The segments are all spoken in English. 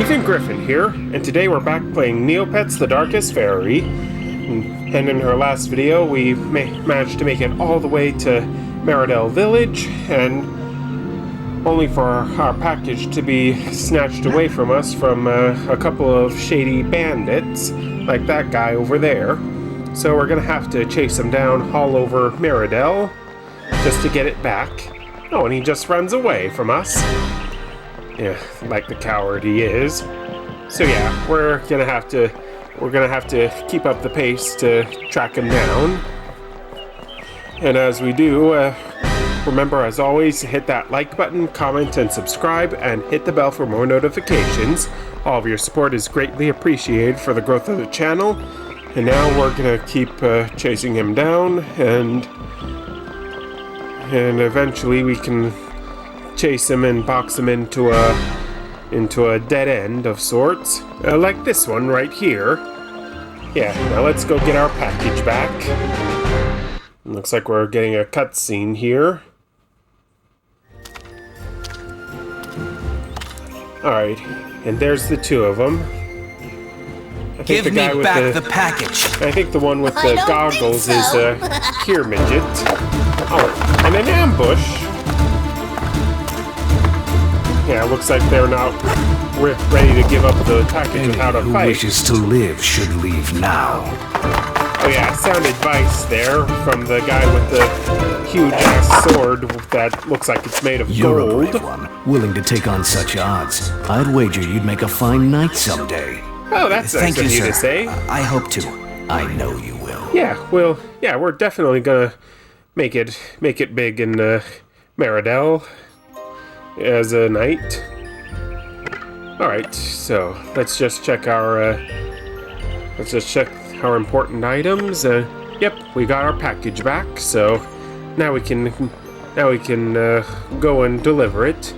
Ethan Griffin here, and today we're back playing Neopets the Darkest Faerie. And in our last video, we managed to make it all the way to Meridell village, and only for our package to be snatched away from us from a couple of shady bandits, like that guy over there. So we're gonna have to chase him down all over Meridell, just to get it back. Oh, and he just runs away from us. Yeah, like the coward he is. So yeah, we're gonna have to keep up the pace to track him down. And as we do, remember as always, hit that like button, comment, and subscribe, and hit the bell for more notifications. All of your support is greatly appreciated for the growth of the channel. And now we're gonna keep chasing him down, and eventually we can chase him and box him into a dead end of sorts, like this one right here. Yeah, now let's go get our package back. Looks like we're getting a cutscene here. Alright, and there's the two of them. Give me back the package. I think the one with the goggles is Kier Midget. Oh, and an ambush. Yeah, it looks like they're not ready to give up the package without a fight. Who wishes to live should leave now. Oh yeah, sound advice there from the guy with the huge-ass sword that looks like it's made of gold. You're a brave one, willing to take on such odds. I'd wager you'd make a fine knight someday. Oh, that's nice of you to say. I hope to. I know you will. Yeah, well, yeah, we're definitely gonna make it big in Meridell as a knight. Alright, so let's just check our important items. Yep, we got our package back, so now we can go and deliver it.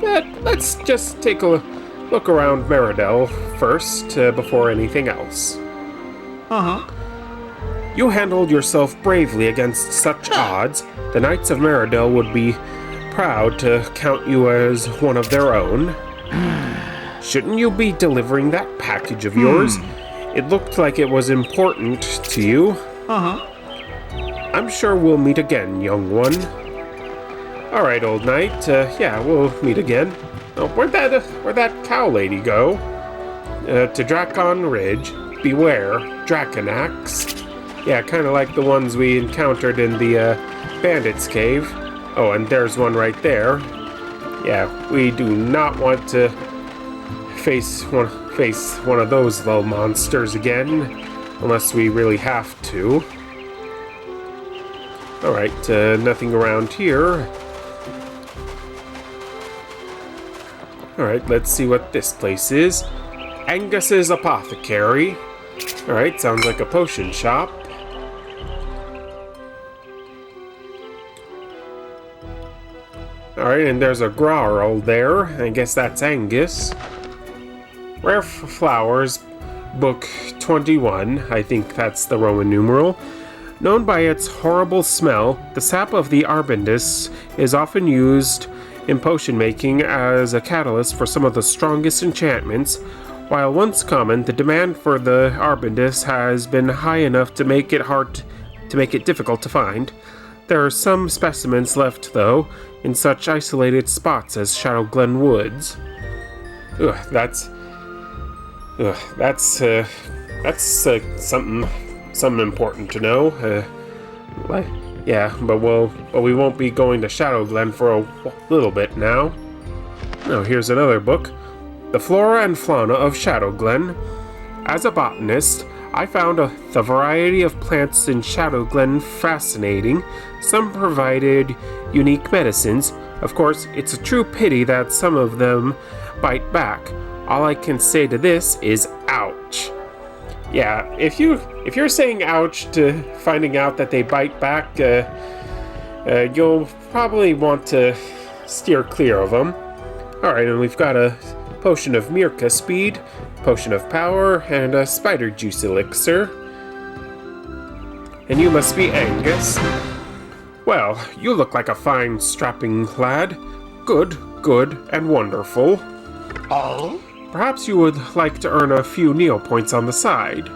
But let's just take a look around Meridell first, before anything else. You handled yourself bravely against such odds. The Knights of Meridell would be proud to count you as one of their own. Shouldn't you be delivering that package of yours? It looked like it was important to you. I'm sure we'll meet again, young one. Alright, old knight. Yeah, we'll meet again. Oh, where'd that cow lady go? To Drakon Ridge. Beware, Draconax. Yeah, kind of like the ones we encountered in the bandits' cave. Oh, and there's one right there. Yeah, we do not want to face one of those little monsters again, unless we really have to. Alright, nothing around here. Alright, let's see what this place is. Angus's Apothecary. Alright, sounds like a potion shop. Alright, and there's a Grarl there. I guess that's Angus. Rare Flowers, Book 21. I think that's the Roman numeral. Known by its horrible smell, the sap of the Arbindus is often used in potion making as a catalyst for some of the strongest enchantments. While once common, the demand for the Arbindus has been high enough to make it difficult to find. There are some specimens left, though, in such isolated spots as Shadow Glen Woods. That's something important to know. Yeah, but we won't be going to Shadow Glen for a little bit now. Now here's another book, The Flora and Fauna of Shadow Glen. As a botanist, I found the variety of plants in Shadow Glen fascinating. Some provided unique medicines. Of course, it's a true pity that some of them bite back. All I can say to this is ouch. Yeah, if you're saying ouch to finding out that they bite back, you'll probably want to steer clear of them. Alright, and we've got a potion of Mirka speed, potion of power, and a spider juice elixir. And you must be Angus. Well, you look like a fine, strapping lad. Good, and wonderful. Oh? Perhaps you would like to earn a few Neopoints on the side.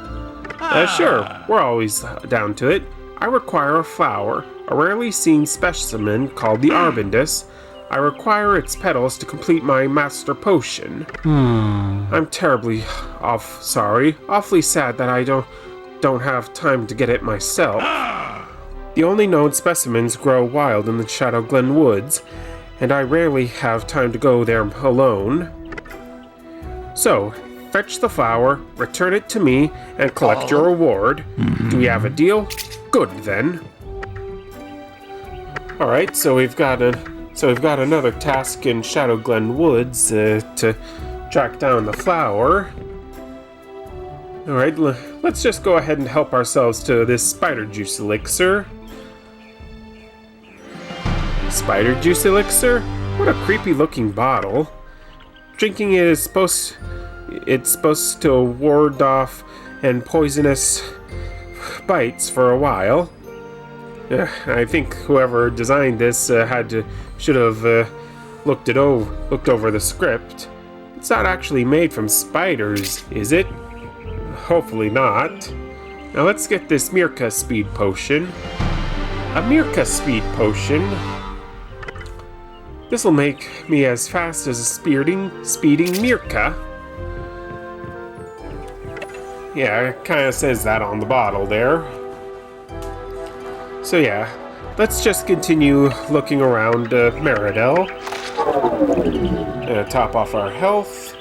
Sure, we're always down to it. I require a flower, a rarely seen specimen called the Arbindus. I require its petals to complete my master potion. I'm terribly awfully sad that I don't have time to get it myself. The only known specimens grow wild in the Shadow Glen woods, and I rarely have time to go there alone. So, fetch the flower, return it to me, and collect your reward. Do we have a deal? Good then. Alright, so we've got another task in Shadow Glen Woods to track down the flower. Alright, let's just go ahead and help ourselves to this spider juice elixir. Spider juice elixir? What a creepy looking bottle. Drinking it is supposed to ward off and poisonous bites for a while. I think whoever designed this should have looked over the script. It's not actually made from spiders, is it? Hopefully not. Now let's get this Mirka speed potion. A Mirka speed potion. This'll make me as fast as a speeding Mirka. Yeah, it kind of says that on the bottle there. So yeah, let's just continue looking around Meridell. Top off our health.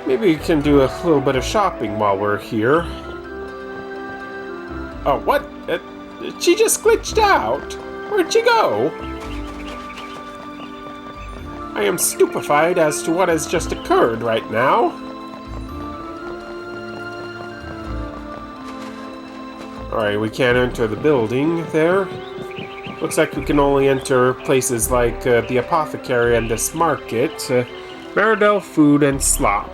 Maybe we can do a little bit of shopping while we're here. Oh, what? She just glitched out. Where'd she go? I am stupefied as to what has just occurred right now. Alright, we can't enter the building there. Looks like we can only enter places like the apothecary and this market. Meridell food and slop.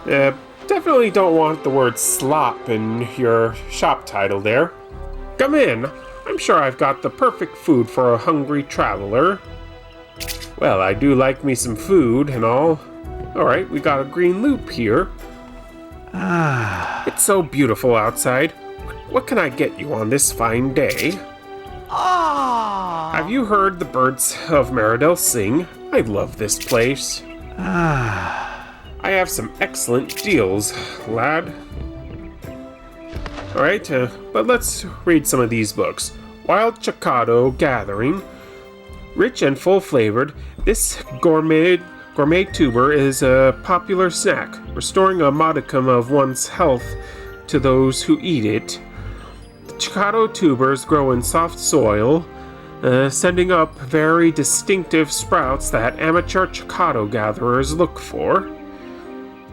Definitely don't want the word slop in your shop title there. Come in. I'm sure I've got the perfect food for a hungry traveler. Well, I do like me some food and all. Alright, we got a green loop here. It's so beautiful outside. What can I get you on this fine day? Have you heard the birds of Meridell sing? I love this place. I have some excellent deals, lad. Alright, but let's read some of these books. Wild Chocado Gathering. Rich and full-flavored, this gourmet tuber is a popular snack, restoring a modicum of one's health to those who eat it. The Chocado tubers grow in soft soil, sending up very distinctive sprouts that amateur Chocado gatherers look for.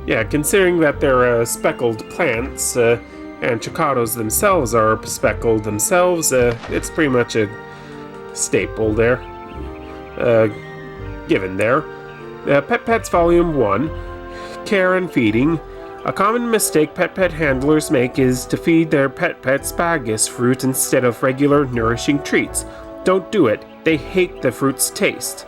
Yeah, considering that they're speckled plants, and Chocados themselves are speckled themselves, it's pretty much a staple there. Given there. Pet Pets Volume 1, Care and Feeding. A common mistake pet handlers make is to feed their pets bagus fruit instead of regular nourishing treats. Don't do it. They hate the fruit's taste.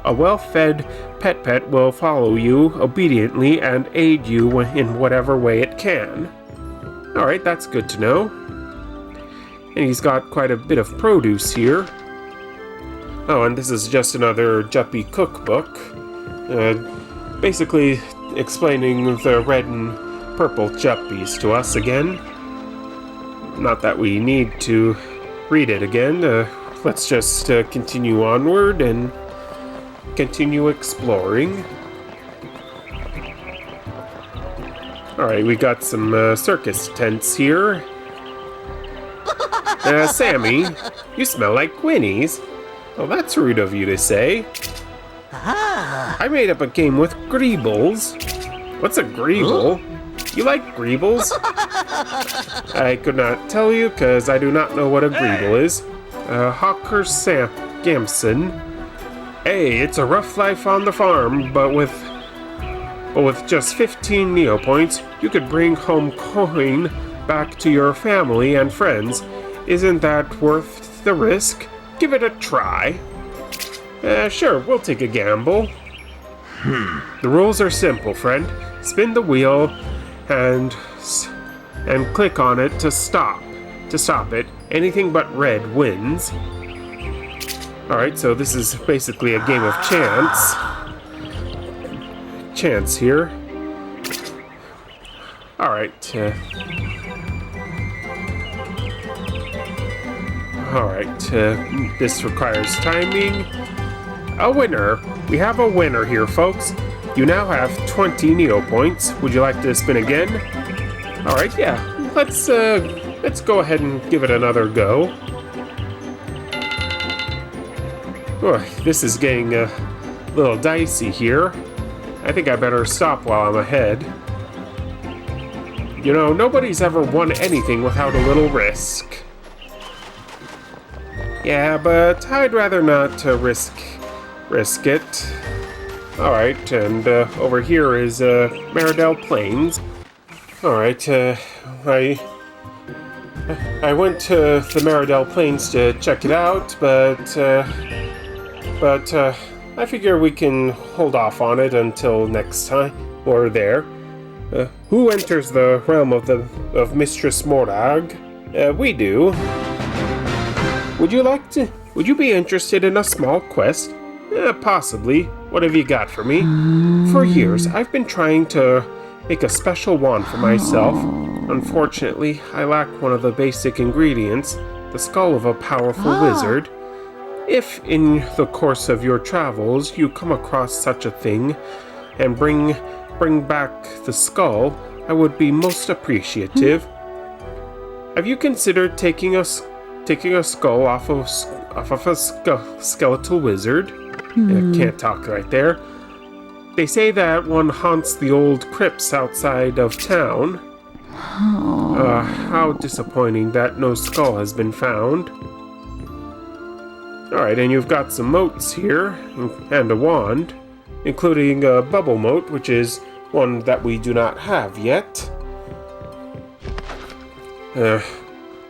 A well-fed pet will follow you obediently and aid you in whatever way it can. Alright, that's good to know. And he's got quite a bit of produce here. Oh, and this is just another Juppy cookbook. Basically explaining the red and purple Juppies to us again. Not that we need to read it again. Let's just continue onward and continue exploring. Alright, we got some circus tents here. Sammy, you smell like Winnie's. Well, that's rude of you to say. I made up a game with greebles. What's a greeble? You like greebles? I could not tell you because I do not know what a greeble is. Hawker Gamson. Hey, it's a rough life on the farm, but with just 15 Neopoints, you could bring home coin back to your family and friends. Isn't that worth the risk? Give it a try. Sure, we'll take a gamble. The rules are simple, friend. Spin the wheel and click on it to stop. To stop it, anything but red wins. Alright, so this is basically a game of chance. Chance here. Alright. Alright, this requires timing. A winner. We have a winner here, folks. You now have 20 Neo points. Would you like to spin again? Alright, yeah. Let's go ahead and give it another go. Oh, this is getting a little dicey here. I think I better stop while I'm ahead. You know, nobody's ever won anything without a little risk. Yeah, but I'd rather not risk it. Alright, and over here is Meridell Plains. Alright, I went to the Meridell Plains to check it out, but I figure we can hold off on it until next time we're there. Who enters the realm of Mistress Morag? We do. Would you be interested in a small quest? Possibly. What have you got for me? For years, I've been trying to make a special wand for myself. Unfortunately, I lack one of the basic ingredients, the skull of a powerful wizard. If, in the course of your travels, you come across such a thing, and bring back the skull, I would be most appreciative. Have you considered taking a skull off of a skeletal wizard? Can't talk right there. They say that one haunts the old crypts outside of town. How disappointing that no skull has been found. Alright, and you've got some motes here, and a wand, including a bubble mote, which is one that we do not have yet.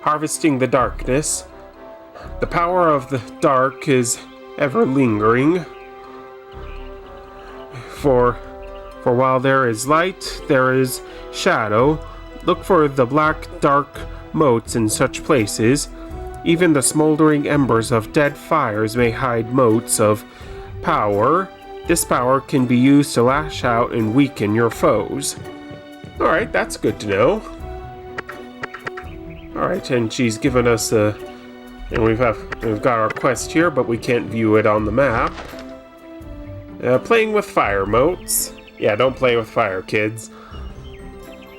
Harvesting the darkness. The power of the dark is ever lingering. For while there is light, there is shadow. Look for the black, dark motes in such places. Even the smoldering embers of dead fires may hide motes of power. This power can be used to lash out and weaken your foes. Alright, that's good to know. Alright, and she's given us a... And we've got our quest here, but we can't view it on the map. Playing with fire motes. Yeah, don't play with fire, kids.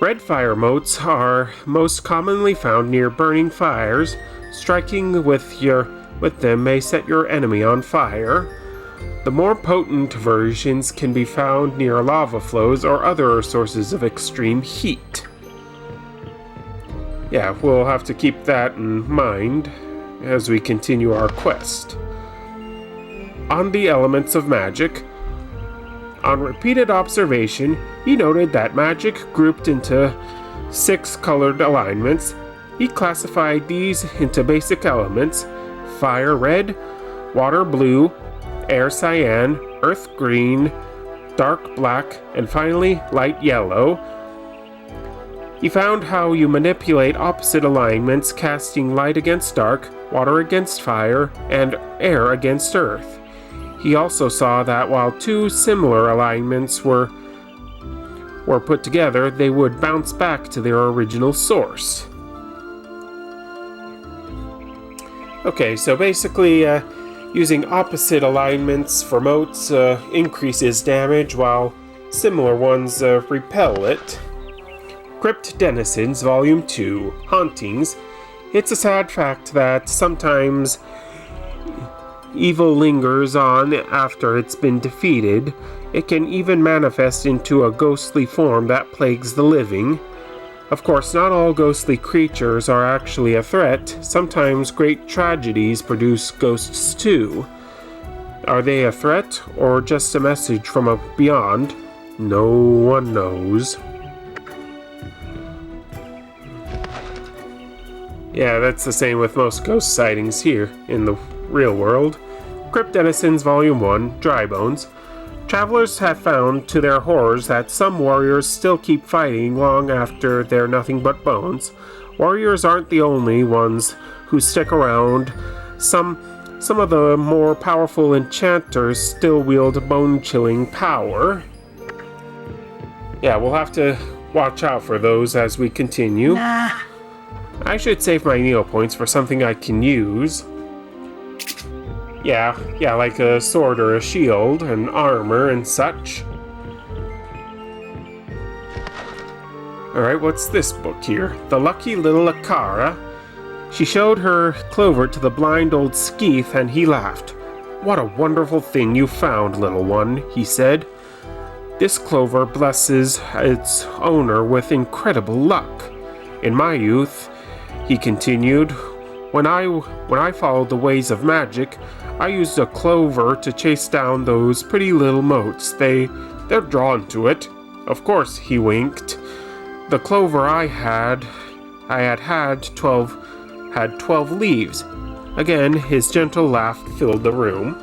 Red fire motes are most commonly found near burning fires. Striking with them may set your enemy on fire. The more potent versions can be found near lava flows or other sources of extreme heat. Yeah, we'll have to keep that in mind as we continue our quest. On the elements of magic. On repeated observation, he noted that magic grouped into 6 colored alignments. He classified these into basic elements: fire red, water blue, air cyan, earth green, dark black, and finally light yellow. He found how you manipulate opposite alignments, casting light against dark, water against fire, and air against earth. He also saw that while 2 similar alignments were put together, they would bounce back to their original source. Okay, so basically, using opposite alignments for motes increases damage, while similar ones repel it. Crypt Denizens, Volume 2, Hauntings. It's a sad fact that sometimes evil lingers on after it's been defeated. It can even manifest into a ghostly form that plagues the living. Of course, not all ghostly creatures are actually a threat. Sometimes great tragedies produce ghosts too. Are they a threat or just a message from beyond? No one knows. Yeah, that's the same with most ghost sightings here in the real world. Crypt Denizens Volume 1, Dry Bones. Travelers have found to their horrors that some warriors still keep fighting long after they're nothing but bones. Warriors aren't the only ones who stick around. Some of the more powerful enchanters still wield bone-chilling power. Yeah, we'll have to watch out for those as we continue. I should save my Neopoints for something I can use. Yeah, like a sword or a shield and armor and such. Alright, what's this book here? The Lucky Little Akara. She showed her clover to the blind old Skeeth, and he laughed. "What a wonderful thing you found, little one," he said. "This clover blesses its owner with incredible luck. In my youth," he continued, when I followed the ways of magic, I used a clover to chase down those pretty little motes. They're drawn to it. Of course," he winked. "The clover I had 12 leaves." Again, his gentle laugh filled the room.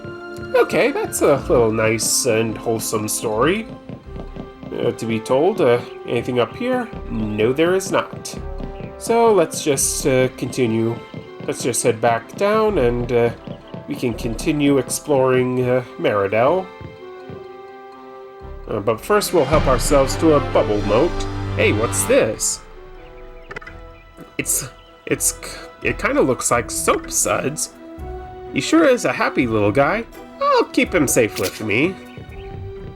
Okay, that's a little nice and wholesome story. To be told, anything up here? No, there is not. So let's just continue. Let's just head back down and we can continue exploring Meridell. But first we'll help ourselves to a bubble moat. Hey, what's this? It kind of looks like soap suds. He sure is a happy little guy. I'll keep him safe with me.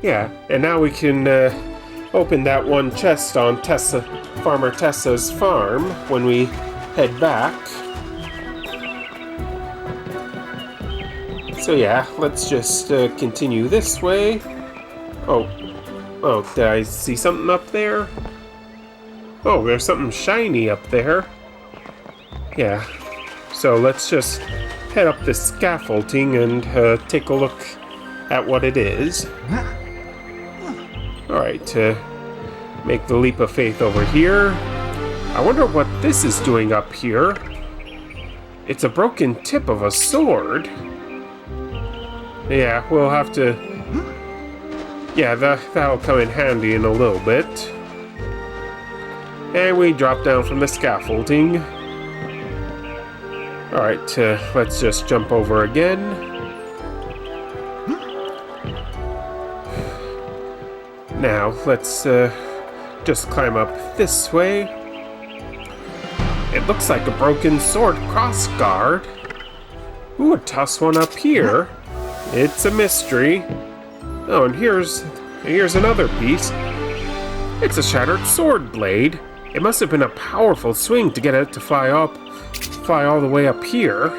Yeah, and now we can open that one chest on Farmer Tessa's farm when we head back. So yeah, let's just continue this way. Oh, did I see something up there? Oh, there's something shiny up there. Yeah, so let's just head up this scaffolding and take a look at what it is. Alright, make the leap of faith over here. I wonder what this is doing up here. It's a broken tip of a sword. Yeah, we'll have to... Yeah, that'll come in handy in a little bit. And we drop down from the scaffolding. Alright, let's just jump over again. Now, let's just climb up this way. It looks like a broken sword crossguard. Who would toss one up here? It's a mystery. Oh, and here's another piece. It's a shattered sword blade. It must have been a powerful swing to get it to fly all the way up here.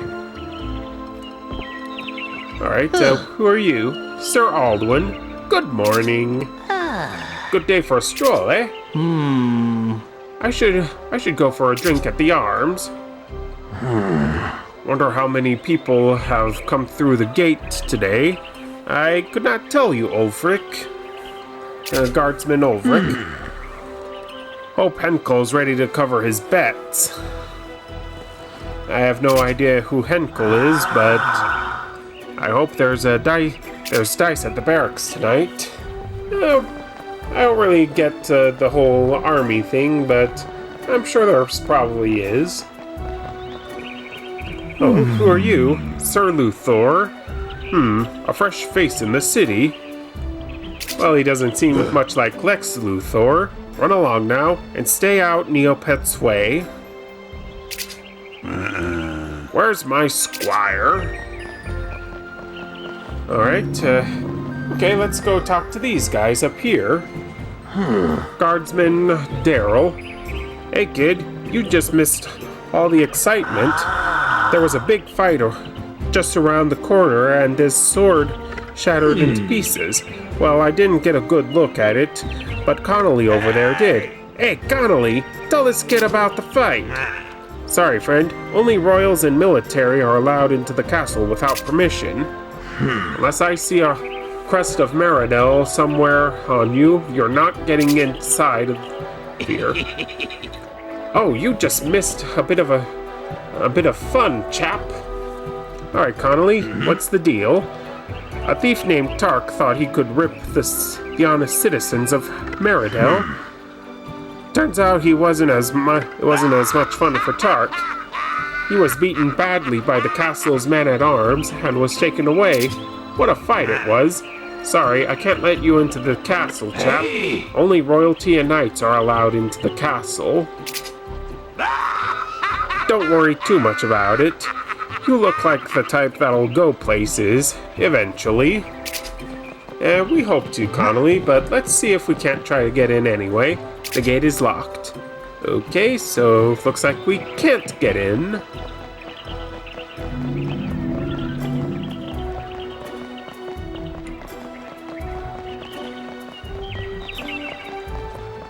Alright, who are you? Sir Aldwin. Good morning. Good day for a stroll, eh? I should go for a drink at the Arms. Wonder how many people have come through the gate today. I could not tell you, Ulfric. Guardsman Ulfric. Hope Henkel's ready to cover his bets. I have no idea who Henkel is, but I hope there's dice at the barracks tonight. I don't really get the whole army thing, but I'm sure there probably is. Oh, who are you? Sir Luthor? A fresh face in the city. Well, he doesn't seem much like Lex Luthor. Run along now, and stay out Neopets' way. Where's my squire? Alright, okay, let's go talk to these guys up here. Guardsman Daryl. Hey kid, you just missed all the excitement. There was a big fight just around the corner and this sword shattered into pieces. Well, I didn't get a good look at it, but Connolly over there did. Hey, Connolly, tell this kid about the fight. Sorry, friend. Only royals and military are allowed into the castle without permission. Unless I see a crest of Meridell somewhere on you, you're not getting inside here. Oh, you just missed a bit of fun, chap. All right, Connolly, what's the deal? A thief named Tark thought he could rip the honest citizens of Meridell. Turns out it wasn't as much fun for Tark. He was beaten badly by the castle's men-at-arms and was taken away. What a fight it was. Sorry, I can't let you into the castle, chap. Only royalty and knights are allowed into the castle. Don't worry too much about it. You look like the type that'll go places, eventually. We hope to, Connolly, but let's see if we can't try to get in anyway. The gate is locked. Okay, so looks like we can't get in.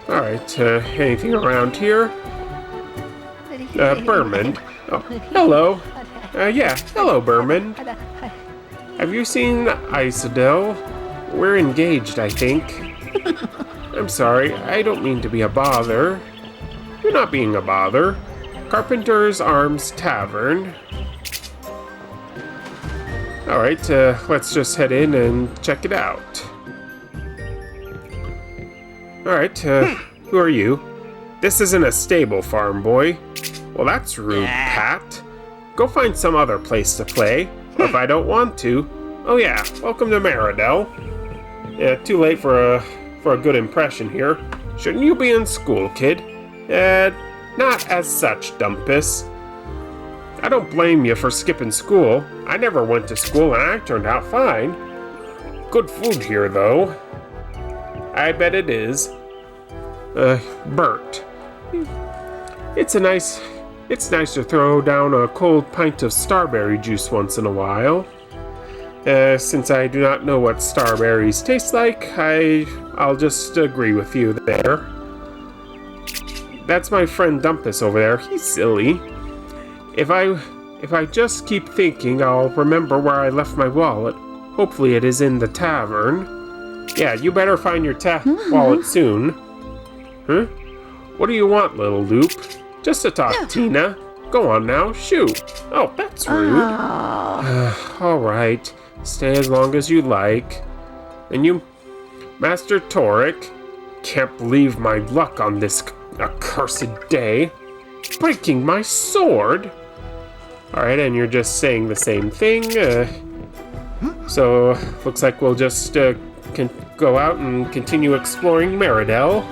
Alright, anything around here? Berman. Oh, hello. Yeah, hello, Berman. Have you seen Isidel? We're engaged, I think. I'm sorry, I don't mean to be a bother. You're not being a bother. Carpenter's Arms Tavern. Alright, let's just head in and check it out. Alright, who are you? This isn't a stable, farm boy. Well, that's rude, Pat. Go find some other place to play. Or if I don't want to. Oh yeah, welcome to Meridell. Yeah, too late for a good impression here. Shouldn't you be in school, kid? Not as such, Dumpus. I don't blame you for skipping school. I never went to school and I turned out fine. Good food here, though. I bet it is. Bert. It's nice to throw down a cold pint of starberry juice once in a while. Since I do not know what starberries taste like, I'll just agree with you there. That's my friend Dumpus over there. He's silly. If I just keep thinking, I'll remember where I left my wallet. Hopefully it is in the tavern. Yeah, you better find your wallet soon. Huh? What do you want, little loop? Just to talk, Tina. Go on now, shoot. Oh, that's rude. Alright, stay as long as you like. And you, Master Toric, can't believe my luck on this accursed day. Breaking my sword. Alright, and you're just saying the same thing. So, looks like we'll just go out and continue exploring Meridell.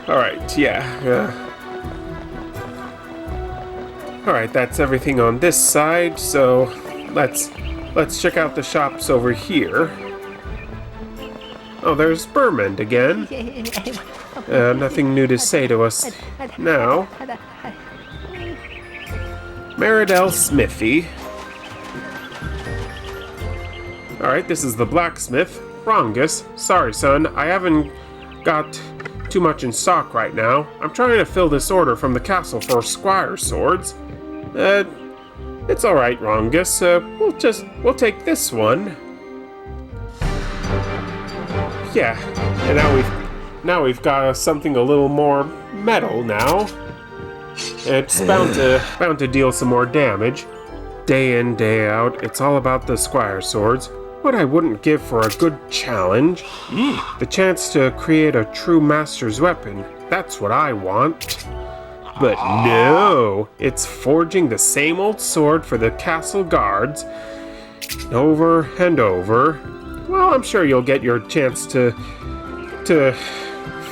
Alright, yeah. Alright, that's everything on this side, so let's check out the shops over here. Oh, there's Bermond again. Nothing new to say to us now. Meridell Smithy. Alright, this is the blacksmith. Rongus. Sorry, son, I haven't got too much in stock right now. I'm trying to fill this order from the castle for squire swords. It's alright, Rongus. We'll take this one. Yeah, and now we've got something a little more metal now. It's bound to deal some more damage. Day in, day out, it's all about the squire swords. What I wouldn't give for a good challenge. The chance to create a true master's weapon. That's what I want. But no, it's forging the same old sword for the castle guards. Over and over. Well, I'm sure you'll get your chance to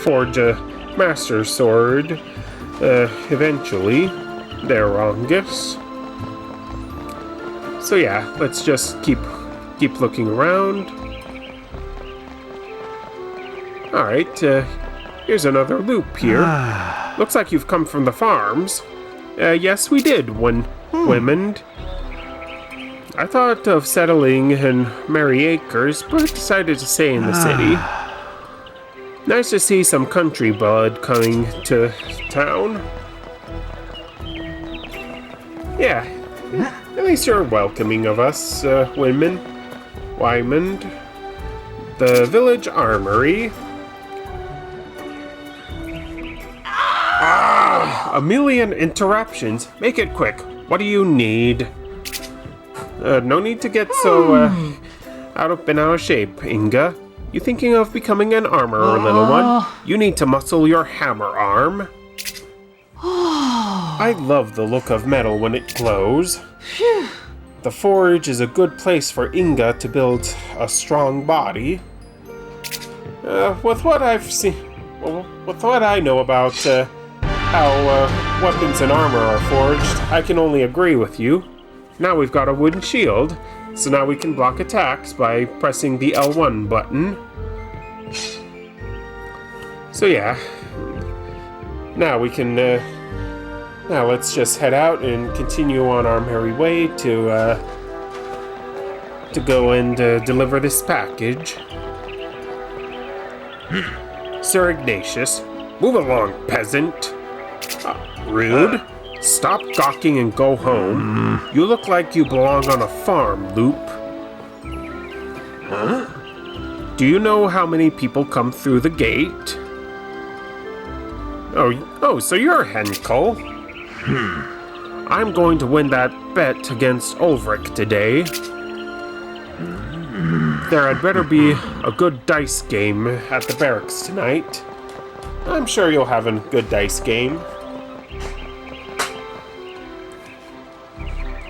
forge a master's sword eventually. There, Rongus. So yeah, let's just keep looking around. Alright, here's another loop here. Looks like you've come from the farms. Yes, we did, women. I thought of settling in Merry Acres, but decided to stay in the city. Nice to see some country blood coming to town. Yeah, at least you're welcoming of us, women. Wymond, the village armory. A million interruptions. Make it quick. What do you need? No need to get so out of shape, Inga. You thinking of becoming an armorer, little one? You need to muscle your hammer arm. I love the look of metal when it glows. The forge is a good place for Inga to build a strong body. With what I've seen, with what I know about how weapons and armor are forged, I can only agree with you. Now we've got a wooden shield, so now we can block attacks by pressing the L1 button. So yeah, now we can, now let's just head out and continue on our merry way to go and deliver this package. Sir Ignatius, move along, peasant. Rude. Stop gawking and go home. You look like you belong on a farm, Loop. Huh? Do you know how many people come through the gate? Oh, so you're Henkel. I'm going to win that bet against Ulrich today. There had better be a good dice game at the barracks tonight. I'm sure you'll have a good dice game.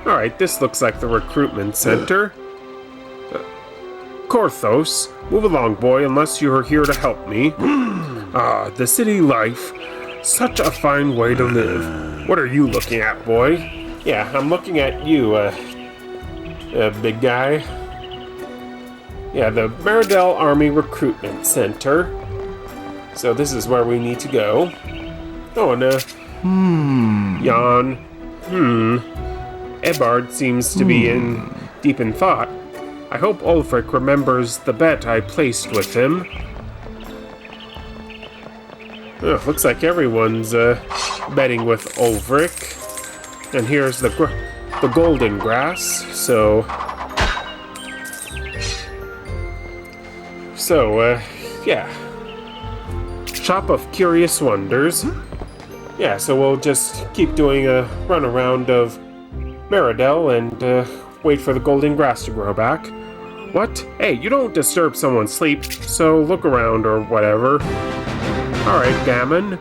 Alright, this looks like the recruitment center. Korthos, move along, boy, unless you're here to help me. The city life. Such a fine way to live. What are you looking at, boy? Yeah, I'm looking at you, big guy. Yeah, the Meridell Army Recruitment Center. So this is where we need to go. Oh, and, Jan. Ebbard seems to be deep in thought. I hope Ulfric remembers the bet I placed with him. Looks like everyone's betting with Ulfric. And here's the golden grass, so yeah. Shop of Curious Wonders. Yeah, so we'll just keep doing a run around of Meridell and wait for the golden grass to grow back. What? Hey, you don't disturb someone's sleep, so look around or whatever. Alright, Gammon.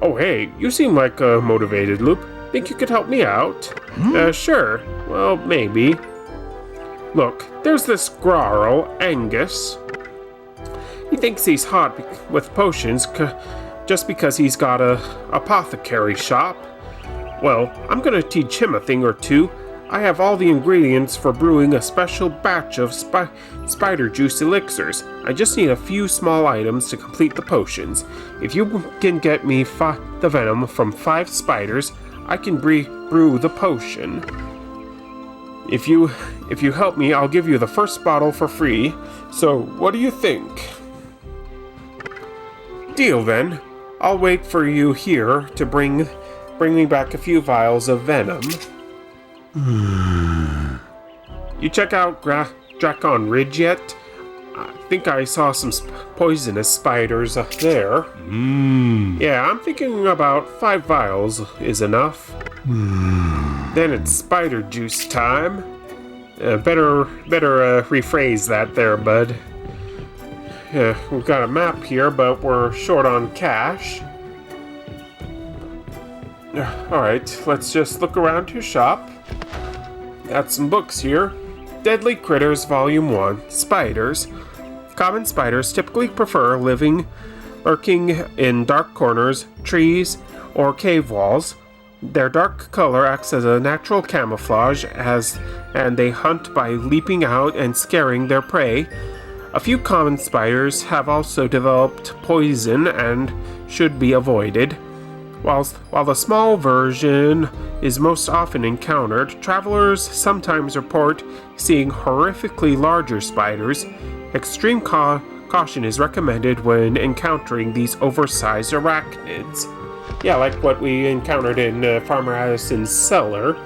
Oh, hey, you seem like a motivated Loop. Think you could help me out? Sure. Well, maybe. Look, there's this Grarl, Angus. He thinks he's hot with potions just because he's got a apothecary shop. Well, I'm gonna teach him a thing or two. I have all the ingredients for brewing a special batch of spider juice elixirs. I just need a few small items to complete the potions. If you can get me the venom from 5 spiders, I can brew the potion. If you help me, I'll give you the first bottle for free. So, what do you think? Deal then. I'll wait for you here to bring me back a few vials of venom. You check out Drakon Ridge yet? I think I saw some poisonous spiders up there. Yeah, I'm thinking about 5 vials is enough. Then it's spider juice time. Better rephrase that there, bud. Yeah, we've got a map here, but we're short on cash. Alright, let's just look around your shop. Got some books here. Deadly Critters Volume 1, Spiders. Common spiders typically prefer lurking in dark corners, trees, or cave walls. Their dark color acts as a natural camouflage and they hunt by leaping out and scaring their prey. A few common spiders have also developed poison and should be avoided. While the small version is most often encountered, travelers sometimes report seeing horrifically larger spiders. Extreme caution is recommended when encountering these oversized arachnids. Yeah, like what we encountered in Farmer Addison's cellar.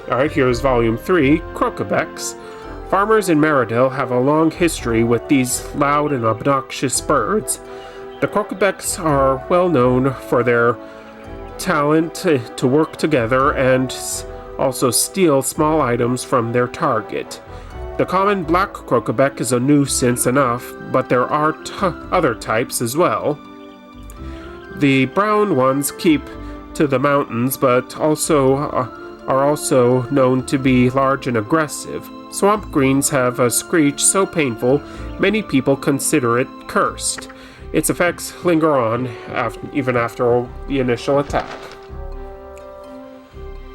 Alright, here's Volume 3, Crocobecs. Farmers in Meridell have a long history with these loud and obnoxious birds. The Crocobecs are well known for their talent to work together and also steal small items from their target. The common black croquebec is a nuisance enough, but there are other types as well. The brown ones keep to the mountains, but are also known to be large and aggressive. Swamp greens have a screech so painful, many people consider it cursed. Its effects linger on even after the initial attack.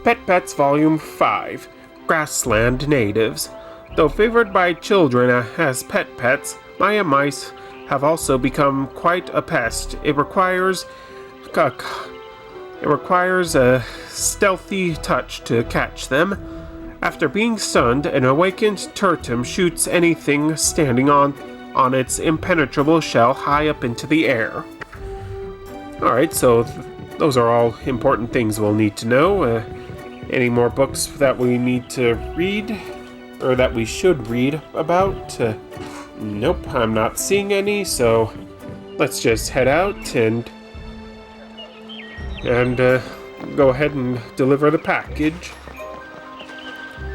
Pet Pets Volume 5, Grassland Natives. Though favored by children as pet pets, Maya mice have also become quite a pest. It requires a stealthy touch to catch them. After being stunned, an awakened Turtum shoots anything standing on its impenetrable shell high up into the air. Alright, so those are all important things we'll need to know. Any more books that we need to read? Or that we should read about? Nope, I'm not seeing any, so let's just head out and go ahead and deliver the package.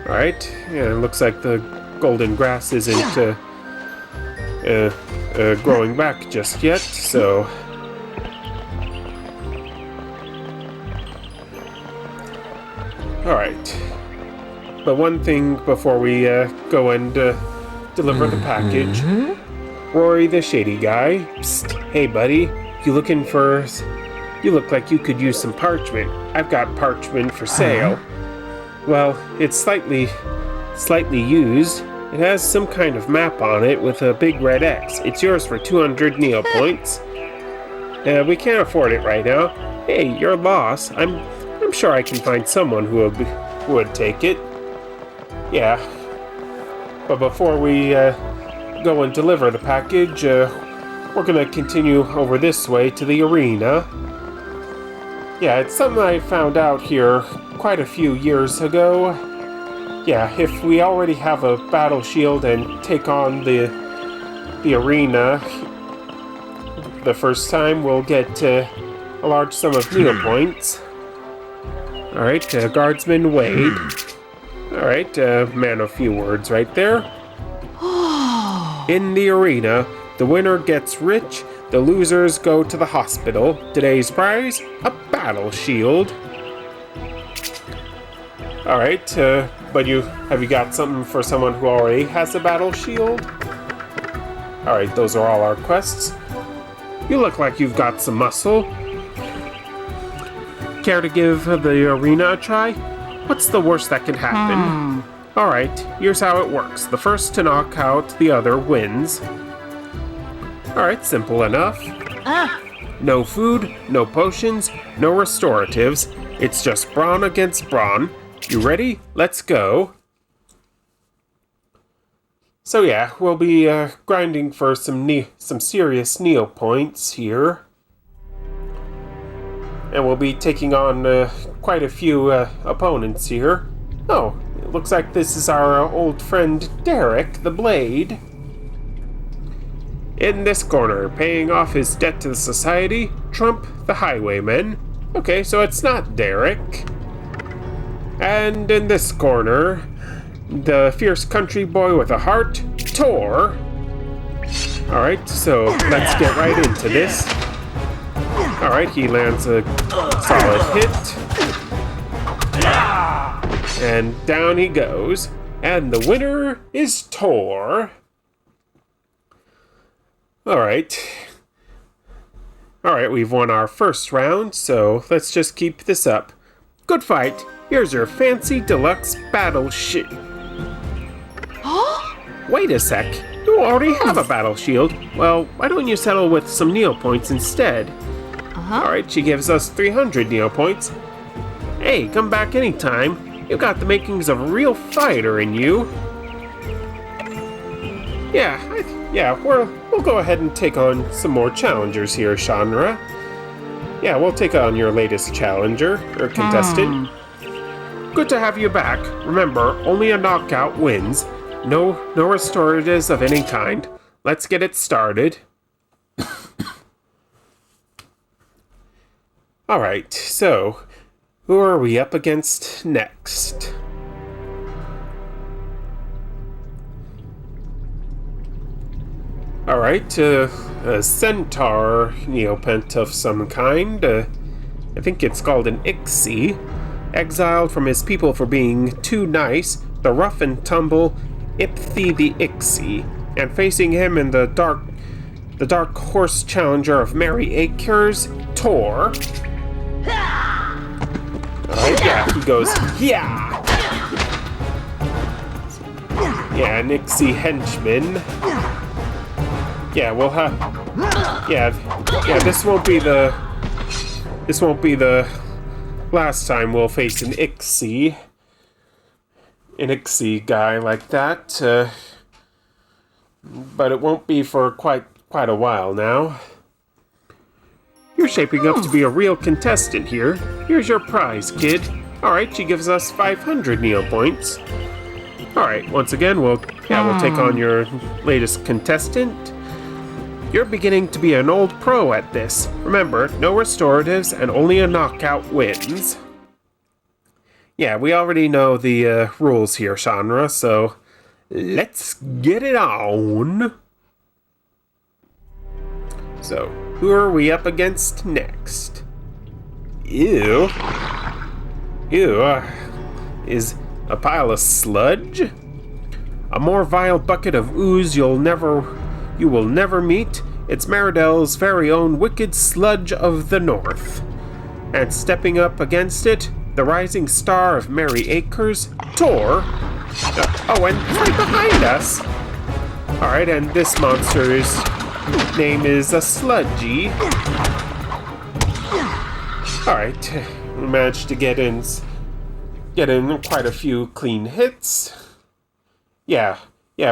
Alright, yeah, it looks like the golden grass isn't growing back just yet, so... Alright. But one thing before we go and deliver the package. Rory the Shady Guy. Psst, hey buddy, you look like you could use some parchment. I've got parchment for sale. Well, it's slightly used. It has some kind of map on it with a big red X. It's yours for 200 Neopoints. We can't afford it right now. Hey, your loss. I'm sure I can find someone who would take it. Yeah. But before we go and deliver the package, we're gonna continue over this way to the arena. Yeah, it's something I found out here quite a few years ago. Yeah, if we already have a battle shield and take on the arena the first time, we'll get a large sum of Neopoints. Alright, Guardsman Wade. Alright, man of few words right there. In the arena, the winner gets rich, the losers go to the hospital. Today's prize, a battle shield. Alright, but have you got something for someone who already has a battle shield? Alright, those are all our quests. You look like you've got some muscle. Care to give the arena a try? What's the worst that can happen? Alright, here's how it works. The first to knock out the other wins. Alright, simple enough. No food, no potions, no restoratives. It's just brawn against brawn. You ready? Let's go. So yeah, we'll be grinding for some serious Neopoints here. And we'll be taking on quite a few opponents here. Oh, it looks like this is our old friend Derek the Blade. In this corner, paying off his debt to the society, Trump the Highwayman. Okay, so it's not Derek. And in this corner, the fierce country boy with a heart, Tor. Alright, so let's get right into this. Alright, he lands a solid hit. And down he goes. And the winner is Tor. Alright. Alright, we've won our first round, so let's just keep this up. Good fight. Here's your fancy deluxe battle shield. Wait a sec. You already have a battle shield. Well, why don't you settle with some Neopoints instead? Alright, she gives us 300 Neopoints. Hey, come back anytime. You got the makings of a real fighter in you. Yeah, we'll go ahead and take on some more challengers here, Shanra. Yeah, we'll take on your latest challenger, or contestant. Good to have you back. Remember, only a knockout wins. No restoratives of any kind. Let's get it started. Alright, so Who are we up against next? Alright, a centaur Neopet of some kind. I think it's called an Ixie. Exiled from his people for being too nice, the rough and tumble Ipthi the Ixie. And facing him in the dark horse challenger of merry acres, Tor. Alright, yeah, he goes, yeah! Yeah, an Ixie henchman. Yeah, we'll have... Yeah, this won't be the last time we'll face an Ixie guy like that. But it won't be for quite a while now. You're shaping up to be a real contestant here. Here's your prize, kid. Alright, she gives us 500 Neo points. Alright, once again, we'll take on your latest contestant. You're beginning to be an old pro at this. Remember, no restoratives and only a knockout wins. Yeah, we already know the rules here, Shanra, so let's get it on. So, who are we up against next? Ew. Is a pile of sludge? A more vile bucket of ooze you will never meet. It's Meridell's very own wicked sludge of the north. And stepping up against it, the rising star of merry acres, Tor. Oh, and right behind us. Alright, and this monster's name is a Sludgy. Alright, we managed to get in quite a few clean hits. Yeah,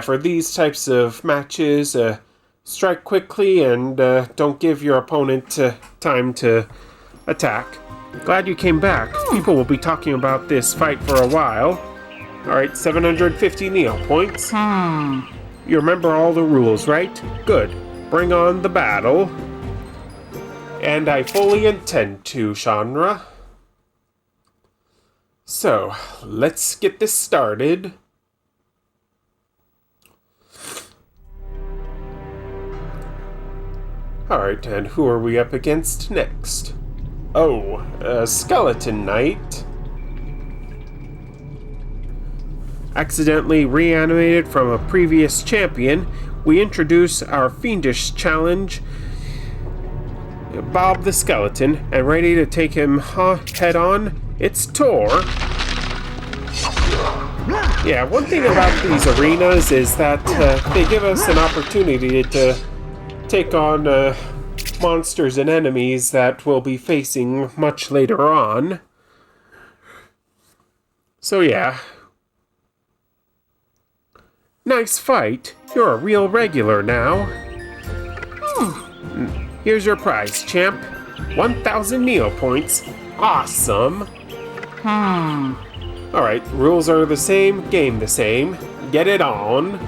for these types of matches, strike quickly and don't give your opponent time to attack. Glad you came back. People will be talking about this fight for a while. Alright, 750 Neo points. You remember all the rules, right? Good. Bring on the battle. And I fully intend to, Shanra. So, let's get this started. Alright, and who are we up against next? Oh, a skeleton knight. Accidentally reanimated from a previous champion, we introduce our fiendish challenge, Bob the Skeleton, and ready to take him head on, it's Tor. Yeah, one thing about these arenas is that they give us an opportunity to take on monsters and enemies that we'll be facing much later on. So yeah. Nice fight. You're a real regular now. Here's your prize, champ. 1,000 Neo points. Awesome. Alright, rules are the same, game the same. Get it on.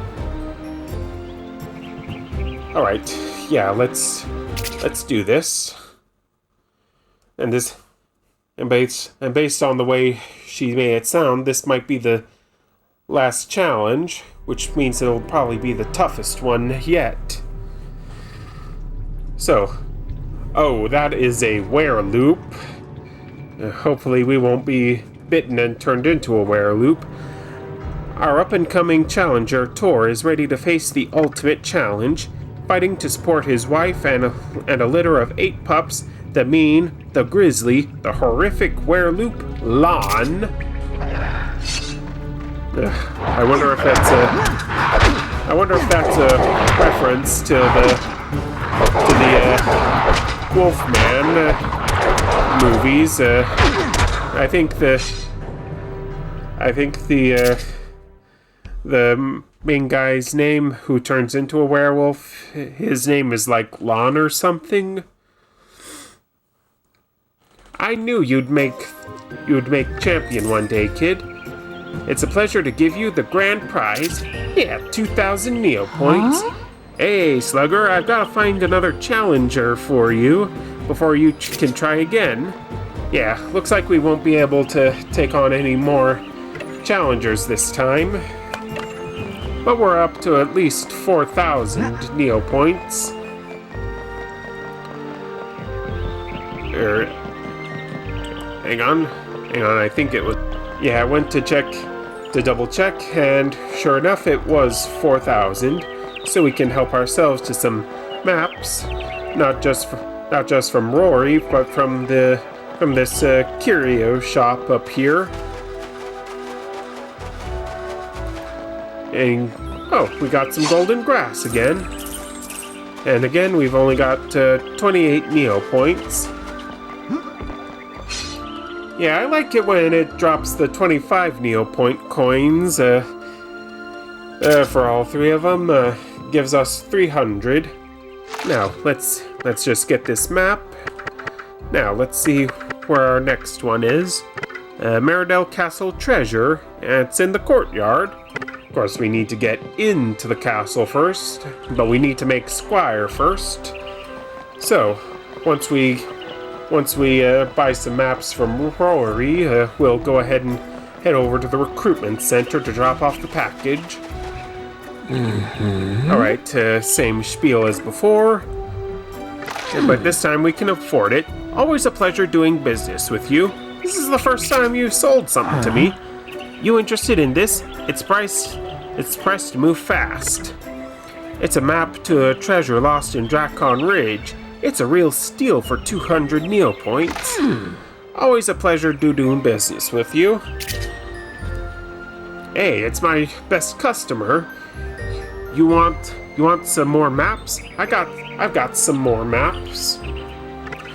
Alright, yeah, let's do this. And based on the way she made it sound, this might be the last challenge, which means it'll probably be the toughest one yet. So, oh, that is a wereloop. Hopefully we won't be bitten and turned into a wereloop. Our up-and-coming challenger, Tor, is ready to face the ultimate challenge, fighting to support his wife and a litter of 8 pups, the mean, the grisly, the horrific wereloop, Lon. I wonder if that's a reference to the Wolfman movies. I think the main guy's name who turns into a werewolf, his name is like Lon or something. I knew you'd make champion one day, kid. It's a pleasure to give you the grand prize. Yeah, 2,000 Neo points. Hey, Slugger, I've got to find another challenger for you before you can try again. Yeah, looks like we won't be able to take on any more challengers this time. But we're up to at least 4,000 Neo points. Hang on, I think it was... Yeah, I went to double check, and sure enough, it was 4,000. So we can help ourselves to some maps, not just from Rory, but from this curio shop up here. And oh, we got some golden grass again. And again, we've only got 28 Neo points. Yeah, I like it when it drops the 25 Neo point coins for all three of them. Gives us 300. Now, let's just get this map. Now, let's see where our next one is. Meridell Castle Treasure, and it's in the courtyard. Of course, we need to get into the castle first, but we need to make Squire first. So, once we buy some maps from Rory, we'll go ahead and head over to the recruitment center to drop off the package. Alright, same spiel as before, but this time we can afford it. Always a pleasure doing business with you. This is the first time you've sold something to me. You interested in this? It's priced to move fast. It's a map to a treasure lost in Dracon Ridge. It's a real steal for 200 Neo points. Always a pleasure doing business with you. Hey, it's my best customer. You want some more maps? I've got some more maps.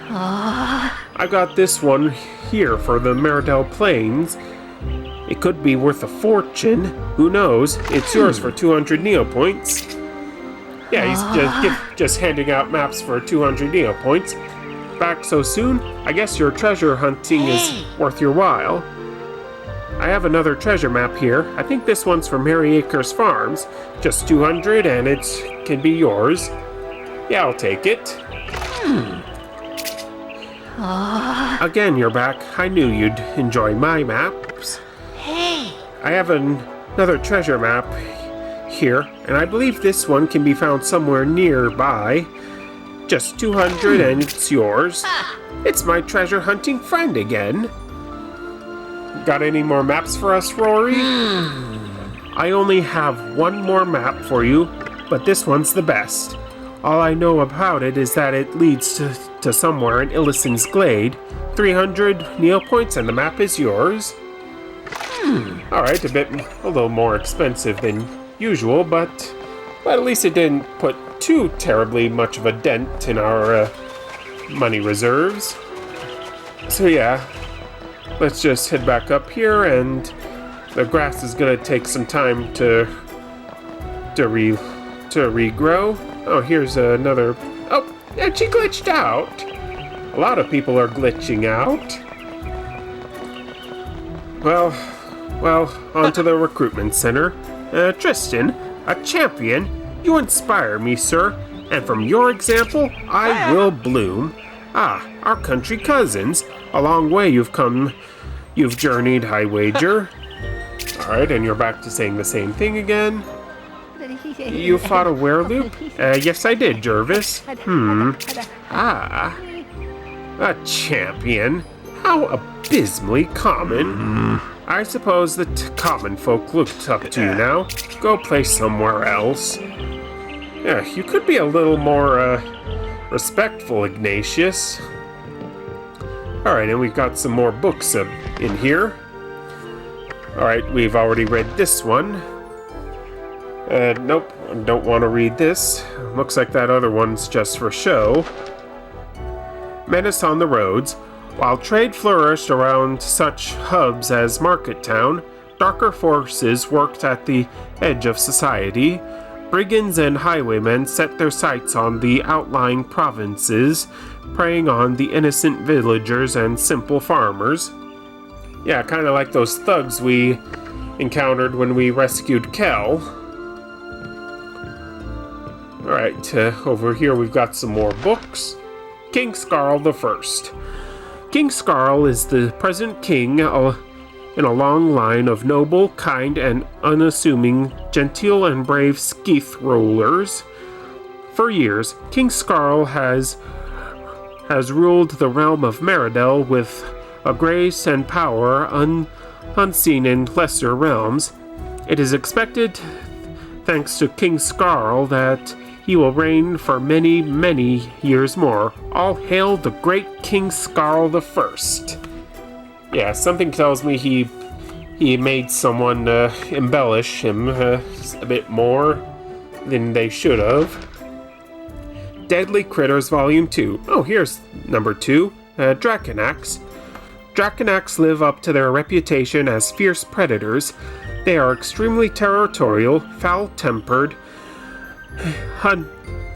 I got this one here for the Meridell Plains. It could be worth a fortune. Who knows? It's yours for 200 Neo points. Yeah, he's just handing out maps for 200 Neo points. Back so soon? I guess your treasure hunting is worth your while. I have another treasure map here. I think this one's from Merry Acres Farms. Just 200 and it can be yours. Yeah, I'll take it. Again, you're back. I knew you'd enjoy my maps. I have another treasure map here, and I believe this one can be found somewhere nearby. Just 200 and it's yours. It's my treasure hunting friend again. Got any more maps for us, Rory? I only have one more map for you, but this one's the best. All I know about it is that it leads to somewhere in Illison's Glade. 300 Neo points and the map is yours. Alright, a little more expensive than usual, but at least it didn't put too terribly much of a dent in our money reserves. So yeah, let's just head back up here, and the grass is gonna take some time to regrow. Oh, here's another. Oh, and she glitched out. A lot of people are glitching out. Well, on to the recruitment center. Tristan, a champion, you inspire me, sir, and from your example, I will bloom. Ah, our country cousins. A long way you've journeyed, I wager. Alright, and you're back to saying the same thing again. You fought a werewolf? Yes I did, Jervis. Ah, a champion. How abysmally common. I suppose the common folk looked up to you now. Go play somewhere else. Yeah, you could be a little more, respectful, Ignatius. Alright, and we've got some more books in here. Alright, we've already read this one. Nope, don't want to read this. Looks like that other one's just for show. Menace on the roads. While trade flourished around such hubs as Market Town, darker forces worked at the edge of society. Brigands and highwaymen set their sights on the outlying provinces, preying on the innocent villagers and simple farmers. Yeah, kind of like those thugs we encountered when we rescued Kel. Alright, over here we've got some more books. King Scarl the First. King Skarl is the present king in a long line of noble, kind, and unassuming, genteel and brave skeith rulers. For years, King Skarl has ruled the realm of Meridell with a grace and power unseen in lesser realms. It is expected, thanks to King Skarl, that he will reign for many, many years more. All hail the great King Skarl the First. Yeah, something tells me he made someone embellish him a bit more than they should have. Deadly Critters Volume 2. Oh, here's number 2. Draconax. Draconax live up to their reputation as fierce predators. They are extremely territorial, foul-tempered,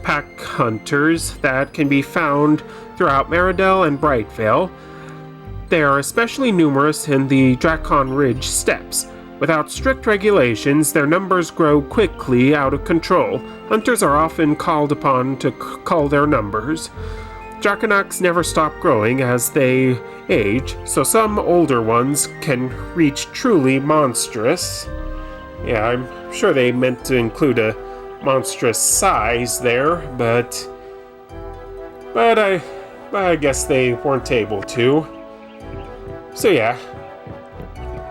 pack hunters that can be found throughout Meridell and Brightvale. They are especially numerous in the Drakon Ridge steppes. Without strict regulations, their numbers grow quickly out of control. Hunters are often called upon to cull their numbers. Draconax never stop growing as they age, so some older ones can reach truly monstrous. Yeah, I'm sure they meant to include a monstrous size there, but I guess they weren't able to. So yeah,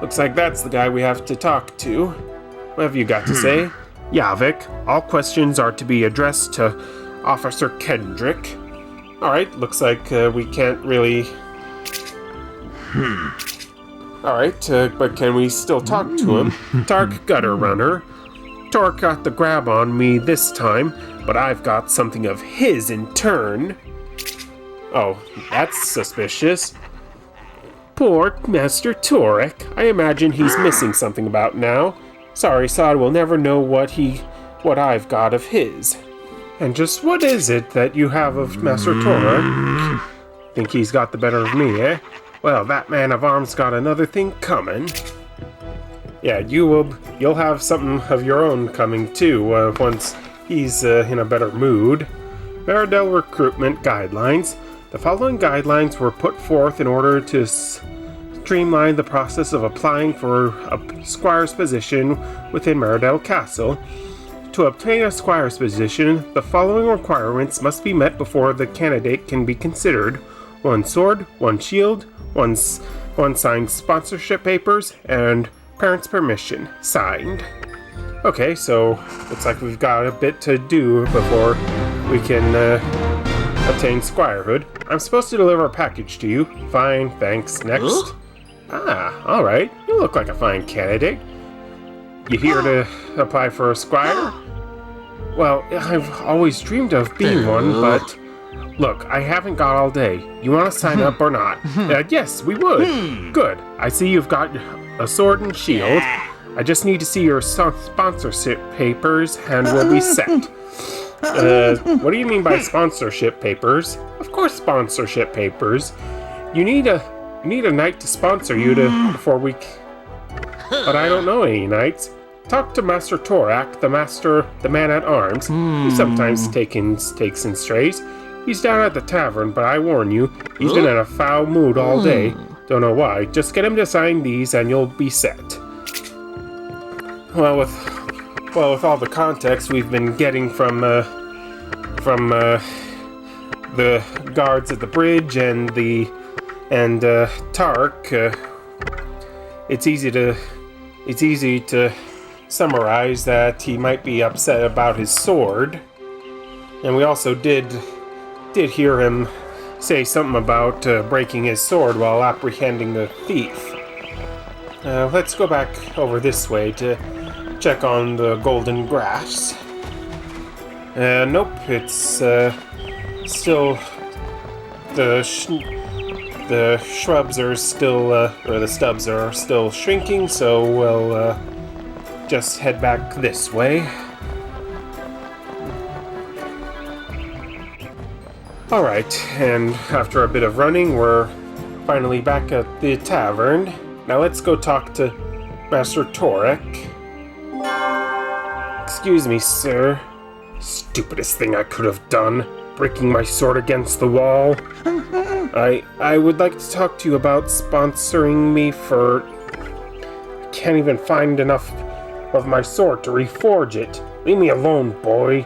looks like that's the guy we have to talk to. What have you got to say? Yavik, all questions are to be addressed to Officer Kendrick. Alright, looks like we can't really... Alright, but can we still talk to him? Dark Gutter Runner. Torque got the grab on me this time, but I've got something of his in turn. Oh, that's suspicious. Poor Master Torek. I imagine he's missing something about now. Sorry, Sod will never know what I've got of his. And just what is it that you have of Master Torek? Think he's got the better of me, eh? Well, that man of arms got another thing coming. Yeah, you'll have something of your own coming too, once he's in a better mood. Meridell Recruitment Guidelines. The following guidelines were put forth in order to streamline the process of applying for a squire's position within Meridell Castle. To obtain a squire's position, the following requirements must be met before the candidate can be considered. 1 sword, 1 shield, 1 signed sponsorship papers, and parents' permission, signed. Okay, so looks like we've got a bit to do before we can obtain squirehood. I'm supposed to deliver a package to you. Fine, thanks. Next. Alright. You look like a fine candidate. You here to apply for a squire? Well, I've always dreamed of being one, but... Look, I haven't got all day. You want to sign up or not? Yes, we would. Good. I see you've got a sword and shield. I just need to see your sponsorship papers and we'll be set. What do you mean by sponsorship papers? Of course sponsorship papers. You need a knight to sponsor you before we... But I don't know any knights. Talk to Master Torak, the man at arms. He sometimes takes in strays. He's down at the tavern, but I warn you, he's been in a foul mood all day. Don't know why. Just get him to sign these and you'll be set. Well, with all the context we've been getting from the guards at the bridge and Tark, it's easy to summarize that he might be upset about his sword. And we also did hear him say something about breaking his sword while apprehending the thief. Let's go back over this way to check on the golden grass. Nope, it's still the shrubs are still, or the stubs are still shrinking, so we'll just head back this way. Alright, and after a bit of running, we're finally back at the tavern. Now let's go talk to Master Torek. Excuse me, sir. Stupidest thing I could have done. Breaking my sword against the wall. I would like to talk to you about sponsoring me for... I can't even find enough of my sword to reforge it. Leave me alone, boy.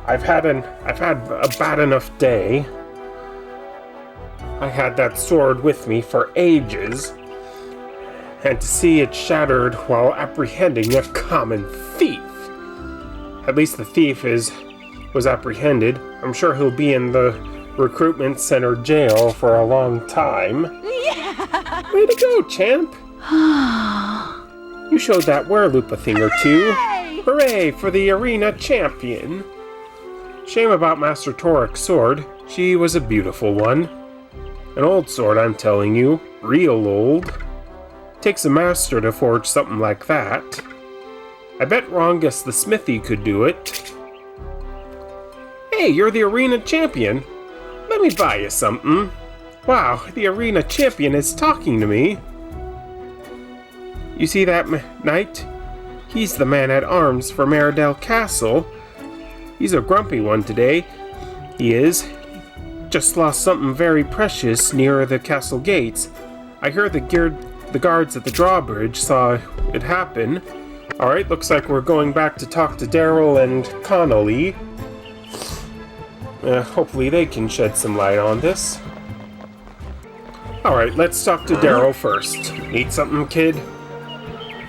I've had a bad enough day. I had that sword with me for ages, and to see it shattered while apprehending a common thief. At least the thief was apprehended. I'm sure he'll be in the recruitment center jail for a long time. Yeah. Way to go, champ! You showed that wereloop a thing or two. Hooray for the arena champion! Shame about Master Torik's sword. She was a beautiful one. An old sword, I'm telling you. Real old. Takes a master to forge something like that. I bet Rongus the Smithy could do it. Hey, you're the arena champion. Let me buy you something. Wow, the arena champion is talking to me. You see that knight? He's the man-at-arms for Meridell Castle. He's a grumpy one today. He is. Just lost something very precious near the castle gates. I heard the guards at the drawbridge saw it happen. Alright, looks like we're going back to talk to Daryl and Connolly. Hopefully they can shed some light on this. Alright, let's talk to Daryl first. Need something, kid?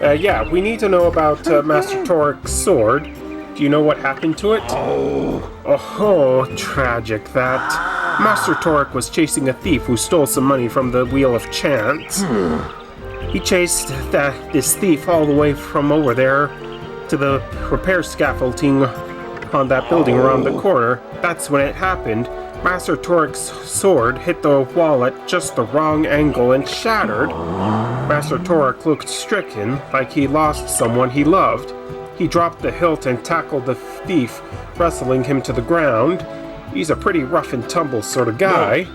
Yeah, we need to know about Master Torik's sword. Do you know what happened to it? Oh, tragic that. Master Torik was chasing a thief who stole some money from the Wheel of Chance. He chased this thief all the way from over there to the repair scaffolding on that building around the corner. That's when it happened. Master Torik's sword hit the wall at just the wrong angle and shattered. Master Torik looked stricken, like he lost someone he loved. He dropped the hilt and tackled the thief, wrestling him to the ground. He's a pretty rough and tumble sort of guy.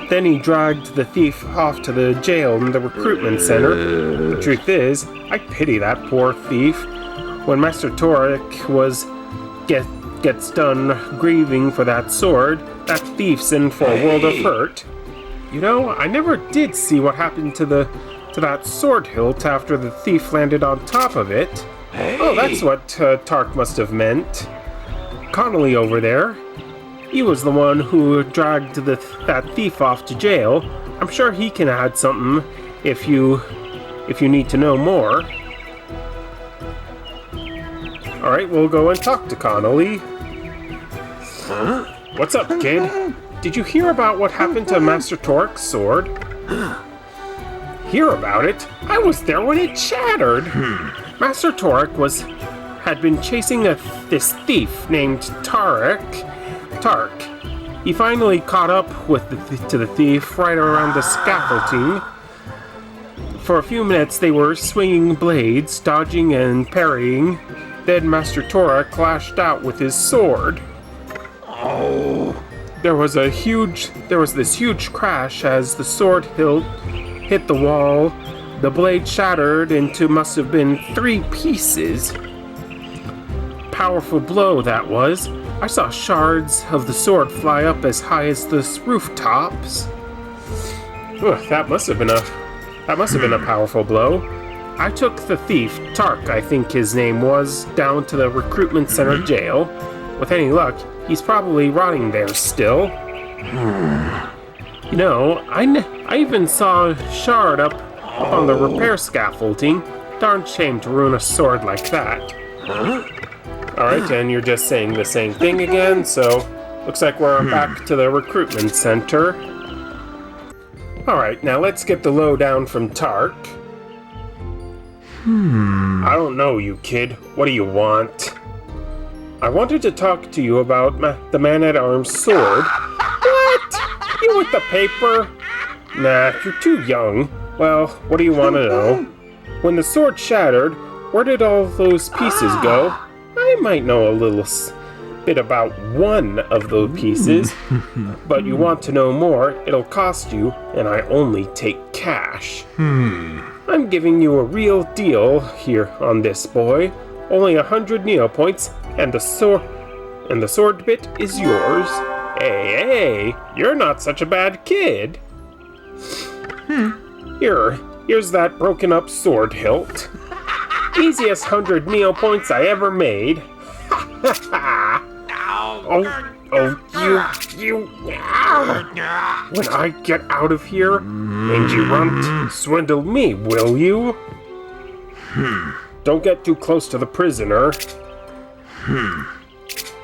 Then he dragged the thief off to the jail in the recruitment center. The truth is, I pity that poor thief. When Master Torik gets done grieving for that sword, that thief's in for a world of hurt. You know, I never did see what happened to that sword hilt after the thief landed on top of it. Oh, that's what Tark must have meant. Connolly over there. He was the one who dragged that thief off to jail. I'm sure he can add something if you need to know more. Alright, we'll go and talk to Connolly. What's up, kid? Did you hear about what happened to Master Torik's sword? Hear about it? I was there when it shattered. Master Torik had been chasing this thief named Tark. He finally caught up to the thief right around the scaffolding. For a few minutes they were swinging blades, dodging and parrying. Then Master Torik clashed out with his sword. There was this huge crash as the sword hilt hit the wall. The blade shattered into must have been 3 pieces. Powerful blow that was. I saw shards of the sword fly up as high as the rooftops. That must have been a powerful blow. I took the thief, Tark, I think his name was, down to the recruitment center jail. With any luck, he's probably rotting there still. You know, I even saw a shard up on the repair scaffolding. Darn shame to ruin a sword like that. Alright, and you're just saying the same thing again, so looks like we're back to the recruitment center. Alright, now let's get the lowdown from Tark. I don't know, you kid. What do you want? I wanted to talk to you about the man-at-arms sword. What? You with the paper? Nah, you're too young. Well, what do you want to know? When the sword shattered, where did all those pieces go? I might know a little bit about one of those pieces, but you want to know more, it'll cost you, and I only take cash. I'm giving you a real deal here on this, boy. Only 100 Neopoints, and the sword bit is yours. Hey, you're not such a bad kid. Here's that broken up sword hilt. Easiest 100 Neo points I ever made. you. When I get out of here, mangy runt, swindle me, will you? Don't get too close to the prisoner.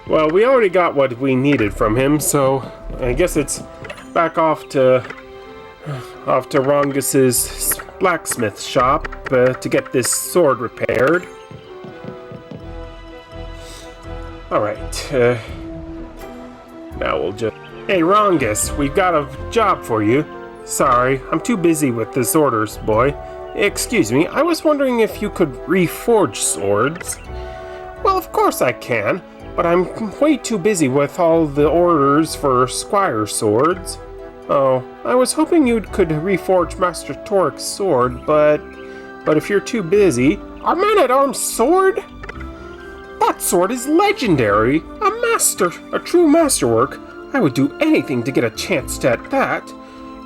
Well, we already got what we needed from him, so I guess it's back off to Rongus's blacksmith shop to get this sword repaired. Alright, now we'll just... Hey Rongus, we've got a job for you. Sorry, I'm too busy with this orders, boy. Excuse me, I was wondering if you could reforge swords. Well, of course I can, but I'm way too busy with all the orders for squire swords. Oh, I was hoping you could reforge Master Toric's sword, but if you're too busy... Our man-at-arms sword? That sword is legendary! A true masterwork. I would do anything to get a chance at that.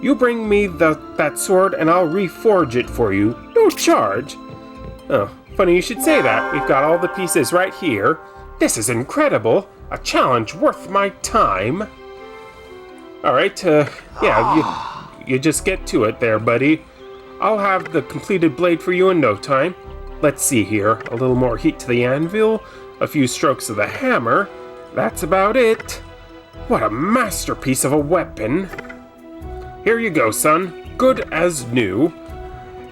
You bring me that sword and I'll reforge it for you. No charge. Oh, funny you should say that. We've got all the pieces right here. This is incredible. A challenge worth my time. Alright, yeah, you just get to it there, buddy. I'll have the completed blade for you in no time. Let's see here. A little more heat to the anvil, a few strokes of the hammer. That's about it. What a masterpiece of a weapon. Here you go, son. Good as new.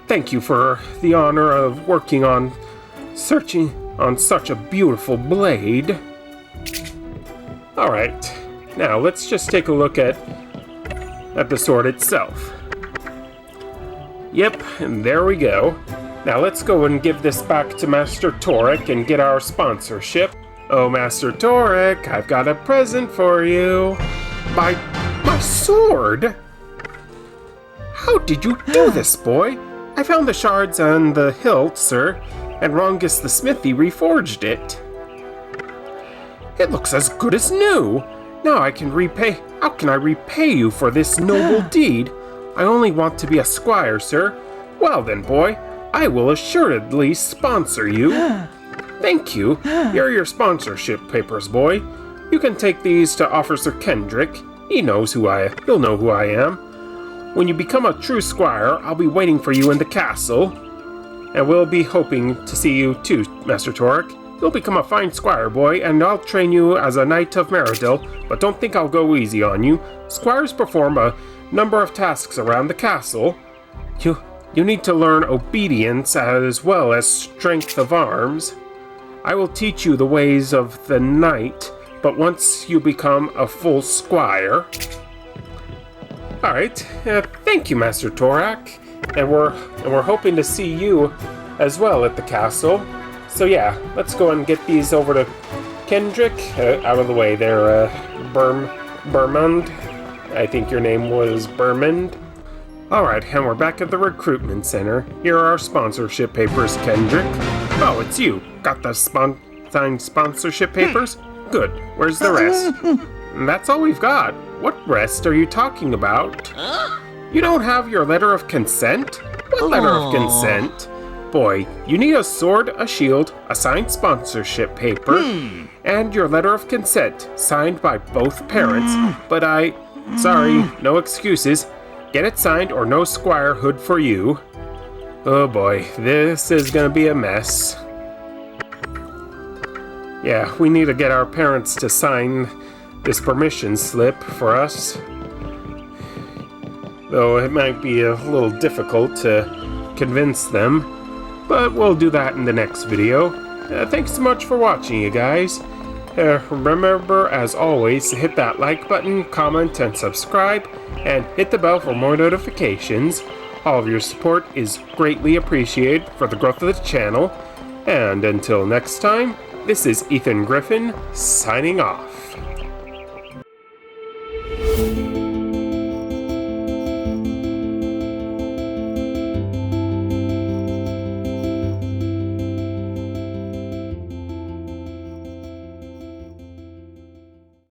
Thank you for the honor of working on searching on such a beautiful blade. Alright, now let's just take a look at the sword itself. Yep, and there we go. Now let's go and give this back to Master Toric and get our sponsorship. Oh, Master Toric, I've got a present for you. My sword? How did you do this, boy? I found the shards on the hilt, sir, and Rongus the smithy reforged it. It looks as good as new. Now I can repay... How can I repay you for this noble deed? I only want to be a squire, sir. Well then, boy, I will assuredly sponsor you. Thank you. Here are your sponsorship papers, boy. You can take these to Officer Kendrick. He'll know who I am. When you become a true squire, I'll be waiting for you in the castle. And we'll be hoping to see you too, Master Toric. You'll become a fine squire, boy, and I'll train you as a knight of Meridell, but don't think I'll go easy on you. Squires perform a number of tasks around the castle. You need to learn obedience as well as strength of arms. I will teach you the ways of the knight, but once you become a full squire... Alright, thank you, Master Toric. And we're hoping to see you as well at the castle. So yeah, let's go and get these over to Kendrick. Out of the way there, Bermond. I think your name was Bermond. Alright, and we're back at the recruitment center. Here are our sponsorship papers, Kendrick. Oh, it's you. Got the signed sponsorship papers? Good. Where's the rest? That's all we've got. What rest are you talking about? You don't have your letter of consent? What letter of consent? Boy, you need a sword, a shield, a signed sponsorship paper, and your letter of consent, signed by both parents. But sorry, no excuses. Get it signed or no squirehood for you. Oh boy, this is gonna be a mess. Yeah, we need to get our parents to sign this permission slip for us. Though it might be a little difficult to convince them. But we'll do that in the next video. Thanks so much for watching, you guys. Remember, as always, to hit that like button, comment, and subscribe, and hit the bell for more notifications. All of your support is greatly appreciated for the growth of the channel. And until next time, this is Ethan Griffin, signing off.